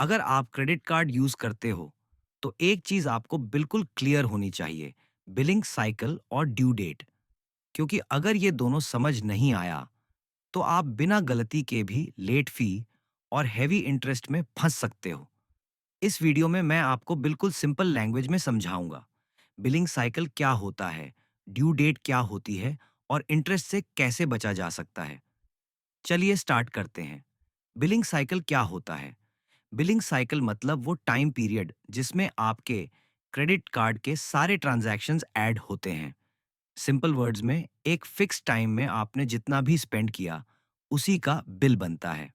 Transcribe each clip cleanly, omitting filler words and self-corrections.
अगर आप credit card use करते हो, तो एक चीज आपको बिल्कुल क्लियर होनी चाहिए, बिलिंग साइकिल और ड्यू डेट। क्योंकि अगर ये दोनों समझ नहीं आया, तो आप बिना गलती के भी लेट फी और हैवी इंटरेस्ट में फंस सकते हो। इस वीडियो में मैं आपको बिल्कुल सिंपल लैंग्वेज में समझाऊंगा। बिलिंग साइकिल क्या होता है, ड्यू डेट क्या होती है और इंटरेस्ट से कैसे बचा जा सकता है। चलिए स्टार्ट करते हैं। बिलिंग साइकिल क्या होता है? बिलिंग साइकिल मतलब वो टाइम पीरियड जिसमें आपके क्रेडिट कार्ड के सारे ट्रांजैक्शंस ऐड होते हैं। सिंपल वर्ड्स में, एक फिक्स टाइम में आपने जितना भी स्पेंड किया, उसी का बिल बनता है।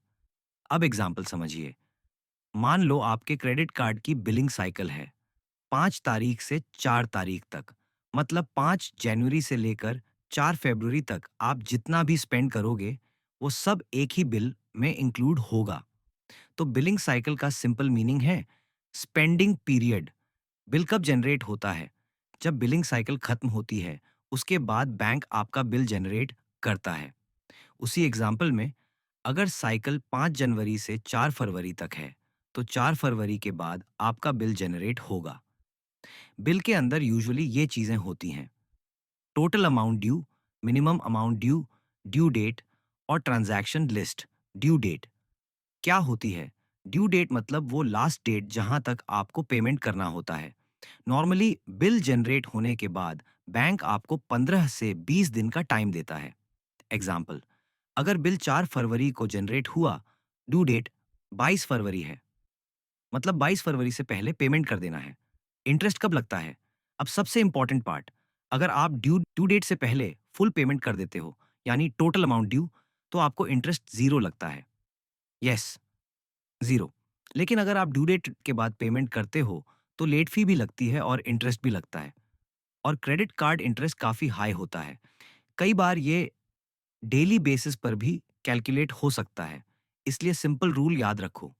अब एग्जाम्पल समझिए। मान लो आपके क्रेडिट कार्ड की बिलिंग साइकिल है 5 तारीख से 4 तारीख तक। मतलब 5 जनवरी से लेकर 4 फरवरी तक आप जितना भी स्पेंड करोगे, वो सब एक ही बिल में इंक्लूड होगा। तो बिलिंग साइकिल का सिंपल मीनिंग है स्पेंडिंग पीरियड। बिल कब जनरेट होता है? जब बिलिंग साइकिल खत्म होती है, उसके बाद बैंक आपका बिल जनरेट करता है। उसी एग्जाम्पल में, अगर साइकिल 5 जनवरी से 4 फरवरी तक है, तो 4 फरवरी के बाद आपका बिल जनरेट होगा। बिल के अंदर यूजुअली ये चीजें होती हैं: total amount due, minimum amount due, due date और ट्रांजैक्शन लिस्ट। ड्यू डेट क्या होती है? ड्यू डेट मतलब वो लास्ट डेट जहां तक आपको पेमेंट करना होता है। नॉर्मली बिल जनरेट होने के बाद बैंक आपको 15 से 20 दिन का टाइम देता है। एग्जाम्पल, अगर बिल 4 फरवरी को जनरेट हुआ, ड्यू डेट 22 फरवरी है। मतलब 22 फरवरी से पहले पेमेंट कर देना है। इंटरेस्ट कब लगता है? अब सबसे इंपॉर्टेंट पार्ट, अगर आप ड्यू ड्यू डेट से पहले फुल पेमेंट कर देते हो, यानी टोटल अमाउंट ड्यू, तो आपको इंटरेस्ट जीरो लगता है। Yes, zero. लेकिन अगर आप ड्यू डेट के बाद पेमेंट करते हो, तो लेट फी भी लगती है और इंटरेस्ट भी लगता है। और क्रेडिट कार्ड इंटरेस्ट काफी हाई होता है। कई बार ये डेली बेसिस पर भी कैलकुलेट हो सकता है। इसलिए सिंपल रूल याद रखो: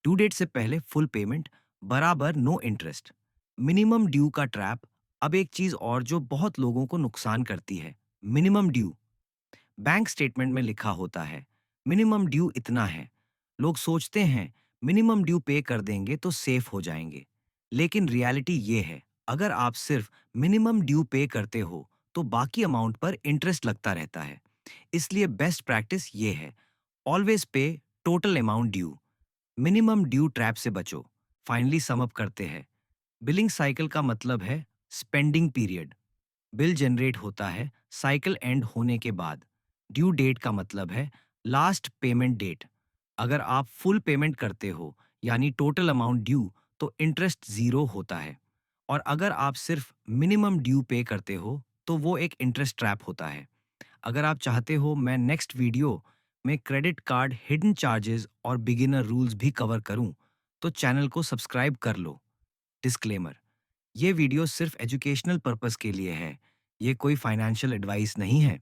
ड्यू डेट से पहले फुल पेमेंट बराबर नो इंटरेस्ट। मिनिमम ड्यू का ट्रैप। अब एक चीज और जो बहुत लोगों को नुकसान करती है, मिनिमम ड्यू। बैंक स्टेटमेंट में लिखा होता है मिनिमम ड्यू इतना है। लोग सोचते हैं मिनिमम ड्यू पे कर देंगे तो सेफ हो जाएंगे। लेकिन रियलिटी ये है, अगर आप सिर्फ मिनिमम ड्यू पे करते हो, तो बाकी अमाउंट पर इंटरेस्ट लगता रहता है। इसलिए बेस्ट प्रैक्टिस ये है: ऑलवेज पे total amount due. Minimum due trap से बचो। फाइनली सम अप करते हैं। बिलिंग साइकिल का मतलब है स्पेंडिंग पीरियड। बिल जनरेट होता है साइकिल एंड होने के बाद। ड्यू डेट का मतलब है लास्ट पेमेंट डेट। अगर आप फुल पेमेंट करते हो, यानी टोटल अमाउंट ड्यू, तो इंटरेस्ट जीरो होता है। और अगर आप सिर्फ मिनिमम ड्यू पे करते हो, तो वो एक इंटरेस्ट ट्रैप होता है। अगर आप चाहते हो मैं नेक्स्ट वीडियो में क्रेडिट कार्ड हिडन चार्जेस और बिगिनर रूल्स भी कवर करूं, तो चैनल को सब्सक्राइब कर लो। डिस्क्लेमर: ये वीडियो सिर्फ एजुकेशनल पर्पस के लिए है। ये कोई फाइनेंशियल एडवाइस नहीं है।